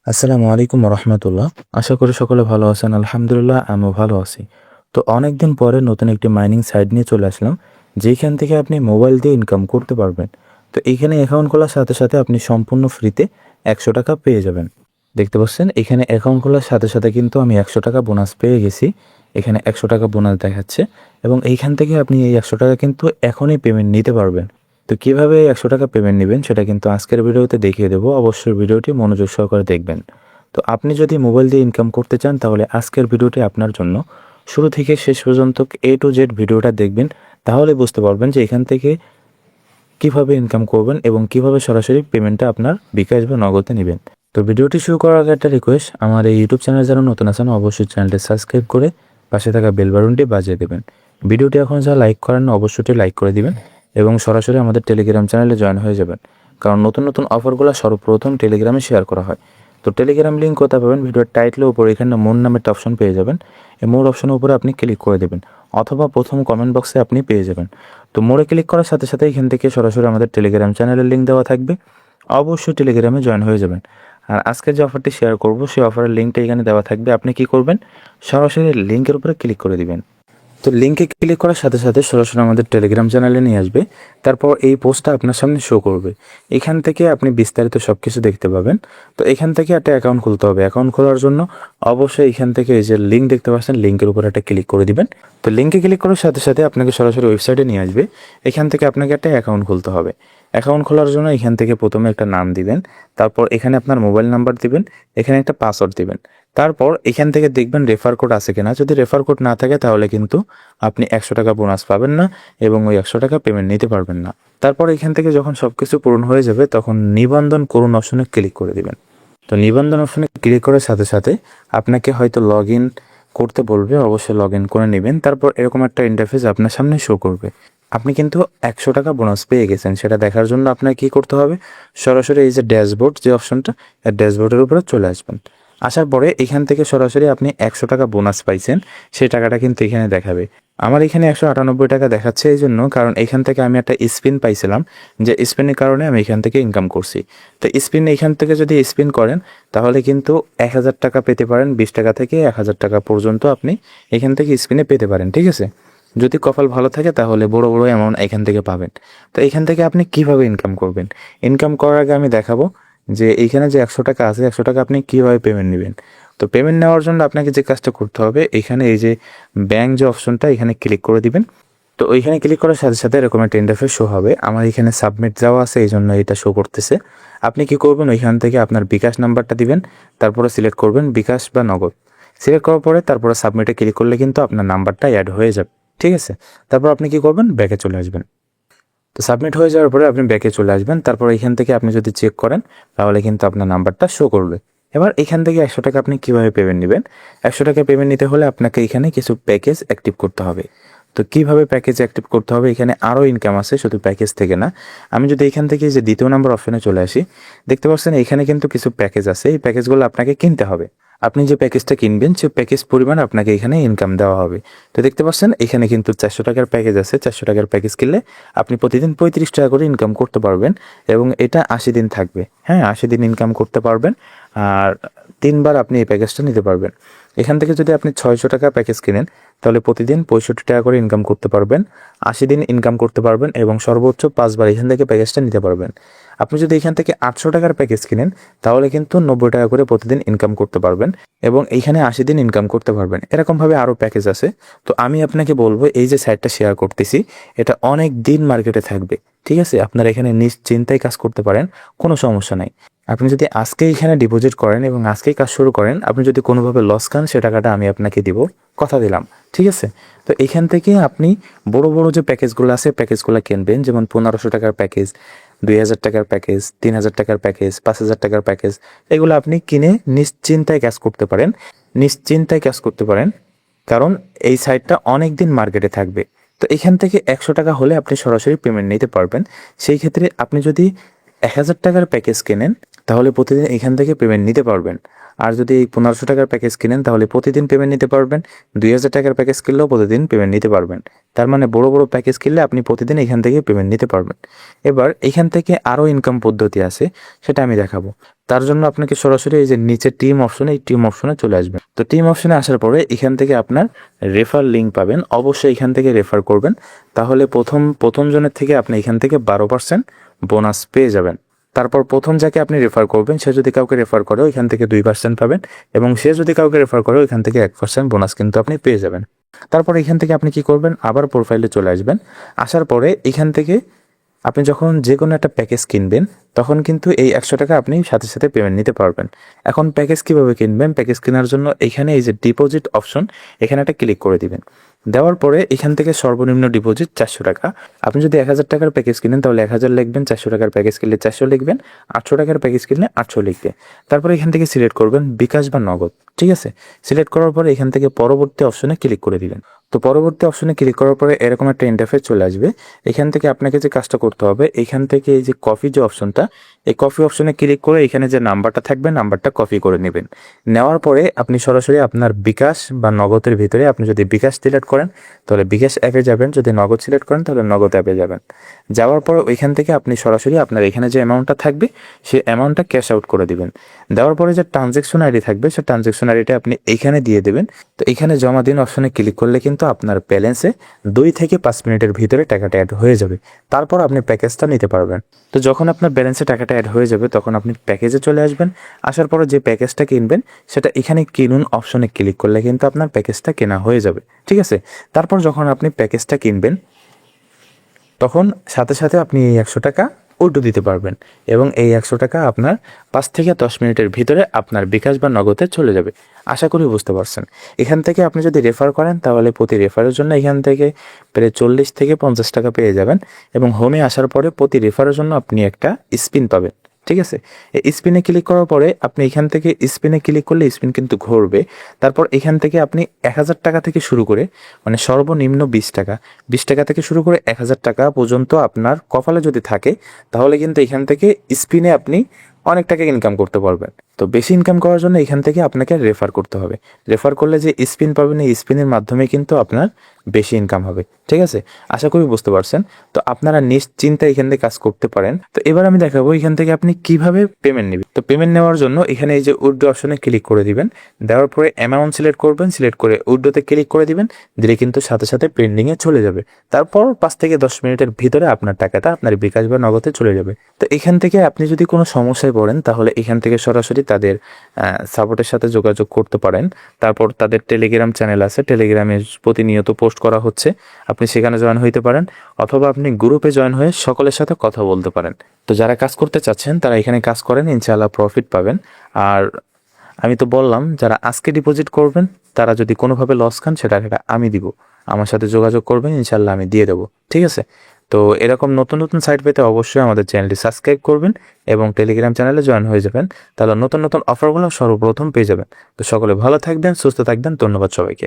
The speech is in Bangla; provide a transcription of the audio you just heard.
আসসালামু আলাইকুম রহমতুল্লাহ। আশা করি সকলে ভালো আছেন। আলহামদুলিল্লাহ আমিও ভালো আছি। তো অনেকদিন পরে নতুন একটি মাইনিং সাইট নিয়ে চলে আসলাম, যেখান থেকে আপনি মোবাইল দিয়ে ইনকাম করতে পারবেন। তো এইখানে অ্যাকাউন্ট খোলার সাথে সাথে আপনি সম্পূর্ণ ফ্রিতে 100 টাকা পেয়ে যাবেন। দেখতে পাচ্ছেন এখানে অ্যাকাউন্ট খোলার সাথে সাথে কিন্তু আমি 100 টাকা বোনাস পেয়ে গেছি। এখানে 100 টাকা বোনাস দেখাচ্ছে এবং এইখান থেকে আপনি এই 100 টাকা কিন্তু এখনই পেমেন্ট নিতে পারবেন। তো কিভাবে 100 টাকা পেমেন্ট নেবেন সেটা কিন্তু আজকের ভিডিওতে দেখিয়ে দেবো। অবশ্যই ভিডিওটি মনোযোগ সহকারে দেখবেন। তো আপনি যদি মোবাইল দিয়ে ইনকাম করতে চান তাহলে আজকের ভিডিওটি আপনার জন্য। শুরু থেকে শেষ পর্যন্ত A to Z ভিডিওটা দেখবেন, তাহলে বুঝতে পারবেন যে এখান থেকে কিভাবে ইনকাম করবেন এবং কিভাবে সরাসরি পেমেন্টটা আপনার বিকাশ বা নগদে নেবেন। তো ভিডিওটি শুরু করার আগে একটা রিকোয়েস্ট, আমার এই ইউটিউব চ্যানেল যারা নতুন আছেন অবশ্যই চ্যানেলটি সাবস্ক্রাইব করে পাশে থাকা বেল বাটনটি বাজিয়ে দেবেন। ভিডিওটি এখন যারা লাইক করেন অবশ্যই লাইক করে দিবেন এবং সরাসরি আমাদের টেলিগ্রাম চ্যানেলে জয়েন হয়ে যাবেন, কারণ নতুন নতুন অফারগুলো সর্বপ্রথম টেলিগ্রামে শেয়ার করা হয়। তো টেলিগ্রাম লিঙ্ক কোথায় পাবেন? ভিডিওর টাইটেলের উপরে এখানে মোর নামে একটা অপশন পেয়ে যাবেন। এই মোর অপশনের উপরে আপনি ক্লিক করে দেবেন, অথবা প্রথম কমেন্ট বক্সে আপনি পেয়ে যাবেন। তো মোড়ে ক্লিক করার সাথে সাথে এখান থেকে সরাসরি আমাদের টেলিগ্রাম চ্যানেলের লিঙ্ক দেওয়া থাকবে। অবশ্যই টেলিগ্রামে জয়েন হয়ে যাবেন। আর আজকের যে অফারটি শেয়ার করব সেই অফারের লিঙ্কটা এখানে দেওয়া থাকবে। আপনি কি করবেন? সরাসরি লিঙ্কের উপরে ক্লিক করে দিবেন। তো লিঙ্কে ক্লিক করার সাথে সাথে সরাসরি আমাদের টেলিগ্রাম চ্যানেলে নিয়ে আসবে। তারপর এই পোস্টটা আপনার সামনে শো করবে। এখান থেকে আপনি বিস্তারিত সব কিছু দেখতে পাবেন। তো এখান থেকে একটা অ্যাকাউন্ট খুলতে হবে। অ্যাকাউন্ট খোলার জন্য অবশ্যই এখান থেকে এই যে লিঙ্ক দেখতে পাচ্ছেন, লিঙ্কের উপর একটা ক্লিক করে দিবেন। তো লিঙ্কে ক্লিক করার সাথে সাথে আপনাকে সরাসরি ওয়েবসাইটে নিয়ে আসবে। এখান থেকে আপনাকে একটা অ্যাকাউন্ট খুলতে হবে। অ্যাকাউন্ট খোলার জন্য এখান থেকে প্রথমে একটা নাম দিবেন, তারপর এখানে আপনার মোবাইল নাম্বার দিবেন, এখানে একটা পাসওয়ার্ড দিবেন। তারপর এখান থেকে দেখবেন রেফার কোড আছে কিনা। যদি রেফার কোড না থাকে তাহলে কিন্তু আপনি 100 টাকা বোনাস পাবেন না এবং ওই 100 টাকা পেমেন্ট নিতে পারবেন না। তারপর এখান থেকে যখন সব কিছু পূরণ হয়ে যাবে তখন নিবন্ধন করুন অপশনে ক্লিক করে দিবেন। তো নিবন্ধন অপশনে ক্লিক করার সাথে সাথে আপনাকে হয়তো লগ ইন করতে বলবে, অবশ্যই লগ ইন করে নেবেন। তারপর এরকম একটা ইন্টারফেস আপনার সামনে শো করবে। আপনি কিন্তু 100 টাকা বোনাস পেয়ে গেছেন, সেটা দেখার জন্য আপনাকে কী করতে হবে? সরাসরি এই যে ড্যাশবোর্ড যে অপশনটা, এই ড্যাশবোর্ডের উপরে চলে আসবেন। আসার পরে এখান থেকে সরাসরি আপনি 100 টাকা বোনাস পাইছেন সেই টাকাটা কিন্তু এখানে দেখাবে। আমার এখানে 198 টাকা দেখাচ্ছে এই জন্য কারণ এখান থেকে আমি একটা স্পিন পাইছিলাম, যে স্পিনের কারণে আমি এখান থেকে ইনকাম করছি। তো স্পিন এখান থেকে যদি স্পিন করেন তাহলে কিন্তু 1000 টাকা পেতে পারেন। 20 টাকা থেকে 1000 টাকা পর্যন্ত আপনি এখান থেকে স্পিনে পেতে পারেন, ঠিক আছে? যদি কপাল ভালো থাকে তাহলে বড় বড় অ্যামাউন্ট এখান থেকে পাবেন। তো এখান থেকে আপনি কিভাবে ইনকাম করবেন? ইনকাম করার আগে আমি দেখাবো যে এইখানে যে 100 টাকা আছে, 100 টাকা আপনি কীভাবে পেমেন্ট নেবেন। তো পেমেন্ট নেওয়ার জন্য আপনাকে যে কাজটা করতে হবে, এখানে এই যে ব্যাংক যে অপশনটা এখানে ক্লিক করে দিবেন। তো ওইখানে ক্লিক করার সাথে সাথে এরকম একটা ইন্টারফেস শো হবে। আমার এখানে সাবমিট যাওয়া আছে এই জন্য এটা শো করতেছে। আপনি কি করবেন? ওইখান থেকে আপনার বিকাশ নাম্বারটা দিবেন, তারপরে সিলেক্ট করবেন বিকাশ বা নগদ। সিলেক্ট করার পরে তারপরে সাবমিটে ক্লিক করলে কিন্তু আপনার নাম্বারটা অ্যাড হয়ে যাবে, ঠিক আছে? তারপর আপনি কি করবেন? ব্যাকে চলে আসবেন। তো সাবমিট হয়ে যাওয়ার পরে আপনি ব্যাকে চলে আসবেন। তারপর এখান থেকে আপনি যদি চেক করেন তাহলে কিন্তু আপনার নাম্বারটা শো করবে। এবার এখান থেকে 100 টাকা আপনি কীভাবে পেমেন্ট নেবেন? 100 টাকা পেমেন্ট নিতে হলে আপনাকে এখানে কিছু প্যাকেজ অ্যাক্টিভ করতে হবে। তো কিভাবে প্যাকেজ অ্যাক্টিভ করতে হবে? এখানে আরও ইনকাম আছে, শুধু প্যাকেজ থেকে না। আমি যদি এখান থেকে যে দ্বিতীয় নাম্বার অপশনে চলে আসি, দেখতে পাচ্ছেন এখানে কিন্তু কিছু প্যাকেজ আছে। এই প্যাকেজগুলো আপনাকে কিনতে হবে। আপনি যে প্যাকেজটা কিনবেন সে প্যাকেজ পরিমাণ আপনাকে এখানে ইনকাম দেওয়া হবে। তো দেখতে পাচ্ছেন এখানে কিন্তু 400 টাকার প্যাকেজ আছে। 400 টাকার প্যাকেজ কিনলে আপনি প্রতিদিন 35 টাকা করে ইনকাম করতে পারবেন এবং এটা 80 দিন থাকবে। হ্যাঁ, 80 দিন ইনকাম করতে পারবেন আর 3বার আপনি এই প্যাকেজটা নিতে পারবেন। এখান থেকে যদি আপনি 600 টাকা প্যাকেজ কিনেন তাহলে প্রতিদিন 65 টাকা করে ইনকাম করতে পারবেন, 80 দিন ইনকাম করতে পারবেন এবং সর্বোচ্চ 5বার এখান থেকে প্যাকেজটা নিতে পারবেন। আপনি যদি এখান থেকে 800 টাকার প্যাকেজ কিনেন তাহলে কিন্তু 90 টাকা করে প্রতিদিন ইনকাম করতে পারবেন এবং এইখানে 80 দিন ইনকাম করতে পারবেন। এরকমভাবে আরও প্যাকেজ আছে। তো আমি আপনাকে বলবো এই যে সাইটটা শেয়ার করতেছি এটা অনেক দিন মার্কেটে থাকবে, ঠিক আছে? আপনারা এখানে নিশ্চিন্তায় কাজ করতে পারেন, কোনো সমস্যা নাই। আপনি যদি আজকে এখানে ডিপোজিট করেন এবং আজকেই কাজ শুরু করেন, আপনি যদি কোনোভাবে লস খান সে টাকাটা আমি আপনাকে দিব, কথা দিলাম, ঠিক আছে? তো এখান থেকে আপনি বড় বড় যে প্যাকেজগুলো আছে প্যাকেজগুলো কিনবেন, যেমন 1500 টাকার প্যাকেজ, 2000 টাকার প্যাকেজ, 3000 টাকার প্যাকেজ, 5000 টাকার প্যাকেজ, এগুলো আপনি কিনে নিশ্চিন্তায় কাজ করতে পারেন। নিশ্চিন্তায় কাজ করতে পারেন কারণ এই সাইটটা অনেক দিন মার্কেটে থাকবে। তো এখান থেকে 100 টাকা হলে আপনি সরাসরি পেমেন্ট নিতে পারবেন। সেই ক্ষেত্রে আপনি যদি 1000 টাকার প্যাকেজ কেনেন তাহলে প্রতিদিন এখান থেকে পেমেন্ট নিতে পারবেন। আর যদি 1500 টাকার প্যাকেজ কিনেন তাহলে প্রতিদিন পেমেন্ট নিতে পারবেন। 2000 টাকার প্যাকেজ কিনলেও প্রতিদিন পেমেন্ট নিতে পারবেন। তার মানে বড় বড় প্যাকেজ কিনলে আপনি প্রতিদিন এখান থেকে পেমেন্ট নিতে পারবেন। এবার এখান থেকে আরও ইনকাম পদ্ধতি আছে, সেটা আমি দেখাবো। তার জন্য আপনাকে সরাসরি এই যে নিচে টিম অপশনে, এই টিম অপশনে চলে আসবেন। তো টিম অপশনে আসার পরে এখান থেকে আপনার রেফার লিঙ্ক পাবেন, অবশ্যই এখান থেকে রেফার করবেন। তাহলে প্রথম জনের থেকে আপনি এখান থেকে 12% বোনাস পেয়ে যাবেন। তারপর প্রথম যাকে আপনি রেফার করবেন সে যদি কাউকে রেফার করে ওইখান থেকে 2% পাবেন, এবং সে যদি কাউকে রেফার করে ওইখান থেকে 1% বোনাস কিন্তু আপনি পেয়ে যাবেন। তারপর এখান থেকে আপনি কি করবেন, আবার প্রোফাইলে চলে আসবেন। আসার পরে এখান থেকে আপনি যখন যে কোনো একটা প্যাকেজ কিনবেন তখন কিন্তু এই 100 টাকা আপনি সাথে সাথে পেমেন্ট নিতে পারবেন। এখন প্যাকেজ কিভাবে কিনবেন, প্যাকেজ কেনার জন্য এখানে এই যে ডিপোজিট অপশন, এখানে একটা ক্লিক করে দিবেন। দেওয়ার পরে এখান থেকে সর্বনিম্ন ডিপোজিট 400 টাকা। আপনি যদি 1000 টাকার প্যাকেজ কিনেন তাহলে 1000 লিখবেন, 400 টাকার প্যাকেজ কিনলে 400 লিখবেন, 800 টাকার প্যাকেজ কিনলে 800 লিখবে। তারপরে এখান থেকে সিলেক্ট করবেন বিকাশ বা নগদ, ঠিক আছে। সিলেক্ট করার পরে এখান থেকে পরবর্তী অপশনে ক্লিক করে দিবেন। তো পরবর্তী অপশনে ক্লিক করার পরে এরকম একটা ইন্টারফেস চলে আসবে। এখান থেকে আপনাকে যে কাজটা করতে হবে, এখান থেকে এই যে কপি যে অপশনটা, এই কপি অপশনে ক্লিক করে এখানে যে নাম্বারটা থাকবে নাম্বারটা কপি করে নেবেন। নেওয়ার পরে আপনি সরাসরি আপনার বিকাশ বা নগদের ভিতরে, আপনি যদি বিকাশ সিলেক্ট করেন তাহলে বিকাশ অ্যাপে যাবেন, যদি নগদ সিলেক্ট করেন তাহলে নগদ অ্যাপে যাবেন। যাওয়ার পর ওইখান থেকে আপনি সরাসরি আপনার এখানে যে অ্যামাউন্টটা থাকবে সেই অ্যামাউন্টটা ক্যাশ আউট করে দিবেন। দেওয়ার পরে যে ট্রানজ্যাকশন আইডি থাকবে সেই ট্রানজ্যাকশন আইডিটা আপনি এখানে দিয়ে দেবেন। তো এখানে জমা দিন অপশনে ক্লিক করলে কিন্তু আপনার ব্যালেন্সে 2 থেকে 5 মিনিটের ভিতরে টাকাটা অ্যাড হয়ে যাবে। তারপর আপনি প্যাকেজটা নিতে পারবেন। তো যখন আপনার ব্যালেন্সে টাকাটা অ্যাড হয়ে যাবে তখন আপনি প্যাকেজে চলে আসবেন। আসার পরে যে প্যাকেজটা কিনবেন সেটা এখানে কিনুন অপশনে ক্লিক করলে কিন্তু আপনার প্যাকেজটা কেনা হয়ে যাবে, ঠিক আছে। তারপর যখন আপনি প্যাকেজটা কিনবেন তখন সাথে সাথে আপনি এই 100 টাকা উল্টো দিতে পারবেন, এবং এই 100 টাকা আপনার 5 থেকে 10 মিনিটের ভিতরে আপনার বিকাশ বা নগদে চলে যাবে। আশা করি বুঝতে পারছেন। এখান থেকে আপনি যদি রেফার করেন তাহলে প্রতি রেফারের জন্য এখান থেকে প্রায় 40 থেকে 50 টাকা পেয়ে যাবেন, এবং হোমে আসার পরে প্রতি রেফারের জন্য আপনি একটা স্পিন পাবেন, ঠিক আছে। এই স্পিনে ক্লিক করার পরে আপনি এখান থেকে স্পিনে ক্লিক করলে স্পিন কিন্তু ঘুরবে। তারপর এখান থেকে আপনি 1000 টাকা থেকে শুরু করে, মানে সর্বনিম্ন 20 টাকা, 20 টাকা থেকে শুরু করে 1000 টাকা পর্যন্ত আপনার কপালে যদি থাকে তাহলে কিন্তু এখান থেকে স্পিনে আপনি অনেক টাকা ইনকাম করতে পারবেন। তো বেশি ইনকাম করার জন্য এখান থেকে আপনাকে রেফার করতে হবে। রেফার করলে যে স্পিন পাবেন এই স্পিনের মাধ্যমে কিন্তু আপনার বেশি ইনকাম হবে, ঠিক আছে। আশা করি বুঝতে পারছেন। তো আপনারা নিশ্চিন্তে এখান থেকে কাজ করতে পারেন। তো এবার আমি দেখাবো এখান থেকে আপনি কিভাবে পেমেন্ট নেবেন। তো পেমেন্ট নেওয়ার জন্য এখানে এই যে উইথড্র অপশনে ক্লিক করে দিবেন। দেওয়ার পরে অ্যামাউন্ট সিলেক্ট করবেন, সিলেক্ট করে উইথড্রতে ক্লিক করে দিবেন। দিলে কিন্তু সাথে সাথে পেন্ডিংয়ে চলে যাবে। তারপর 5 থেকে 10 মিনিটের ভিতরে আপনার টাকাটা আপনার বিকাশ বা নগদে চলে যাবে। তো এখান থেকে আপনি যদি কোনো সমস্যায় পড়েন তাহলে এখান থেকে সরাসরি তাদের সাপোর্টের সাথে যোগাযোগ করতে পারেন। তারপর তাদের টেলিগ্রাম চ্যানেল আছে, টেলিগ্রামে প্রতিনিয়ত পোস্ট করা হচ্ছে, আপনি সেখানে জয়েন হইতে পারেন, অথবা আপনি গ্রুপে জয়েন হয়ে সকলের সাথে কথা বলতে পারেন। তো যারা কাজ করতে চাচ্ছেন তারা এখানে কাজ করেন, ইনশাআল্লাহ প্রফিট পাবেন। আর আমি তো বললাম যারা আজকে ডিপোজিট করবেন তারা যদি কোনোভাবে লস খান সেটা আমি দিব, আমার সাথে যোগাযোগ করবেন, ইনশাআল্লাহ আমি দিয়ে দেবো, ঠিক আছে। তো এরকম নতুন নতুন সাইট পেতে অবশ্যই আমাদের চ্যানেলটি সাবস্ক্রাইব করবেন এবং টেলিগ্রাম চ্যানেলে জয়েন হয়ে যাবেন। তাহলে নতুন নতুন অফারগুলো সর্বপ্রথম পেয়ে যাবেন। তো সকলে ভালো থাকবেন, সুস্থ থাকবেন, ধন্যবাদ সবাইকে।